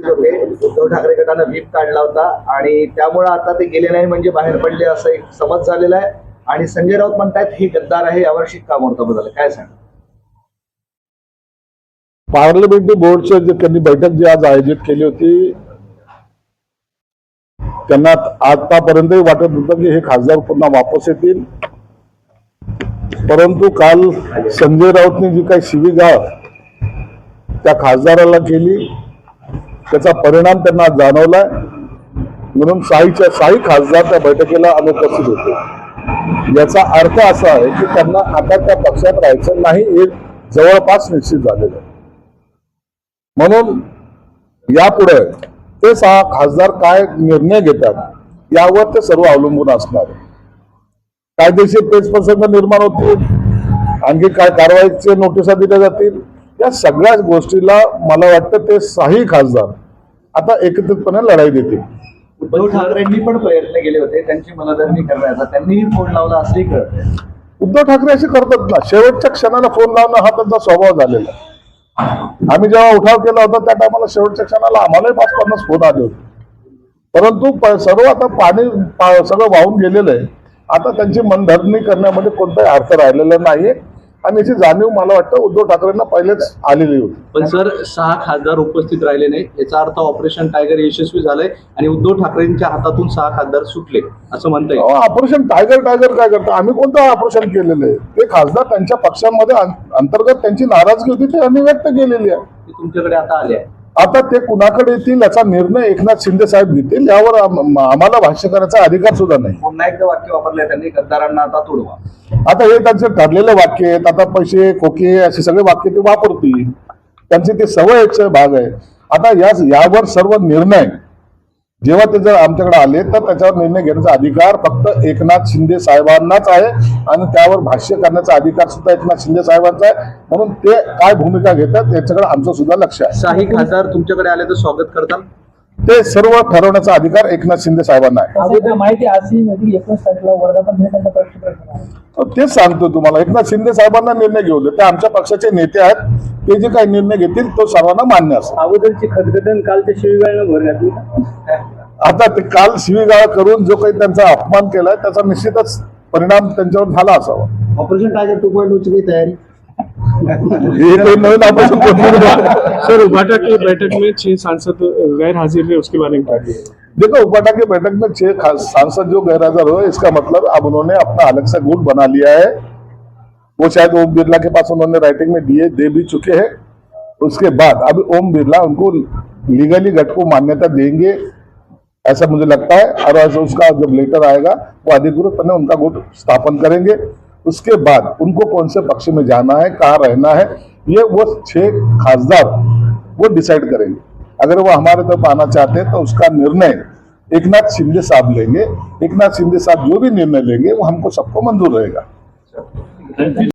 होते उद्धव ठाकरे गटानं व्हीप काढला होता आणि त्यामुळे आता ते गेले नाही म्हणजे बाहेर पडले असं एक समज झालेला आहे. आणि संजय राऊत म्हणतात हे गद्दार आहे, यावर शिक्का मोर्तब झालं, काय सांग? पार्लमेंटरी बोर्डचे जे त्यांनी बैठक जी आज आयोजित केली होती त्यांना आतापर्यंतही वाटत होतं की हे खासदार पुन्हा वापस येतील, परंतु काल संजय राऊतने जी काही शिवीगाळ त्या खासदाराला केली त्याचा परिणाम त्यांना जाणवलाय. म्हणून साई खासदार त्या बैठकीला अनुपस्थित होते. याचा अर्थ असा आहे की त्यांना आता त्या पक्षात राहायचं नाही हे जवळपास निश्चित झालेलं आहे. म्हणून यापुढे ते 6 खासदार काय निर्णय घेतात यावर ते सर्व अवलंबून असणार आहे. कायदेशीर पेचप्रसंग निर्माण होतील, आणखी काय कारवाईचे नोटिसा दिल्या जातील, या सगळ्या गोष्टीला मला वाटतं ते 6 खासदार आता एकत्रितपणे लढाई देतील. उद्धव ठाकरेंनी पण प्रयत्न केले होते त्यांची मनधरणी करण्याचा, त्यांनीही फोन लावला असंही कळतंय. उद्धव ठाकरे असे करतात ना, शेवटच्या क्षणाला फोन लावणं हा त्यांचा स्वभाव झालेला आहे. आम्ही जेव्हा उठाव केला होता त्या टायमाला शेवटच्या क्षणाला आम्हालाही 5-50 फोन आले होते, परंतु सर्व आता पाणी सगळं वाहून गेलेलं आहे. आता त्यांची मनधरणी करण्यामध्ये कोणताही अर्थ राहिलेला नाहीये आणि याची जाणीव मला वाटतं उद्धव ठाकरेंना पहिलेच आलेली होती. पण सर 6 खासदार उपस्थित राहिले नाही याचा अर्थ ऑपरेशन टायगर यशस्वी झालंय आणि उद्धव ठाकरेंच्या हातातून 6 खासदार सुटले असं म्हणता येईल. ऑपरेशन टायगर काय करतं? आम्ही कोणतं ऑपरेशन केलेलं आहे? ते खासदार त्यांच्या पक्षामध्ये अंतर्गत त्यांची नाराजगी होती ते आम्ही व्यक्त केलेली आहे. ते तुमच्याकडे आता आले आहे. आता ते कुणाकडे येतील याचा निर्णय एकनाथ शिंदे साहेब घेतील, यावर आम्हाला भाष्य करायचा अधिकार सुद्धा नाही. पुन्हा एकदा वाक्य वापरलंय त्यांनी, गद्दारांना आता तोडवा. आता हे त्यांचे ठरलेले वाक्य आहेत. आता पैसे खोके असे सगळे वाक्य ते वापरतील, त्यांची ते सवयीचा भाग आहे. आता यावर सर्व निर्णय जेव्हा ते जर आमच्याकडे आले तर त्याच्यावर निर्णय घेण्याचा अधिकार फक्त एकनाथ शिंदे साहेबांनाच आहे आणि त्यावर भाष्य करण्याचा अधिकार सुद्धा एकनाथ शिंदे साहेबांचा आहे. म्हणून ते काय भूमिका घेतात याच्याकडे आमचं सुद्धा लक्ष आहे. 6 खासदार तुमच्याकडे आले तर स्वागत करताल? ते सर्व ठरवण्याचा अधिकार एकनाथ शिंदे साहेबांना आहे. माहिती अशी म्हणजे 19 तारखेला वर्धापन दिनाचा प्रश्न तेच सांगतो तुम्हाला, एकनाथ शिंदे साहेबांना निर्णय घेऊ दे. ते आमच्या पक्षाचे नेते आहेत, ते जे काही निर्णय घेतील तो सर्वांना मान्य असेल. अगोदरची खतखतन कालच्या शिवीगाळनं भर घातली. आता ते काल शिवीगाळ करून जो काही त्यांचा अपमान केलाय त्याचा निश्चितच परिणाम त्यांच्यावर झाला असावा. ऑपरेशन टायगर 2.0 ची तयारी हे काही नवीन ऑपरेशन सर उबाटा की बैठक में 6 सांसद गैर हाजिर रहे, उसके बारे में क्या कहिए? देखो, उपाटा की बैठक में 6 सांसद जो गैरहाजिर हुए, इसका मतलब अब उन्होंने अपना अलग से गुट बना लिया है. वो शायद ओम बिरला के पास उन्होंने राइटिंग में दे भी चुके हैं. उसके बाद अब ओम बिरला उनको लीगली गट को मान्यता देंगे ऐसा मुझे लगता है, और ऐसा उसका जब लेटर आएगा वो अधिकृतपणे उनका गुट स्थापन करेंगे. उसके बाद उनको कौन से पक्ष में जाना है, कहाँ रहना है, ये वो 6 खासदार वो डिसाइड करेंगे. अगर वो हमारे तरफ आना चाहते हैं तो उसका निर्णय एकनाथ शिंदे साहब लेंगे. एकनाथ शिंदे साहब जो भी निर्णय लेंगे वो हमको सबको मंजूर रहेगा.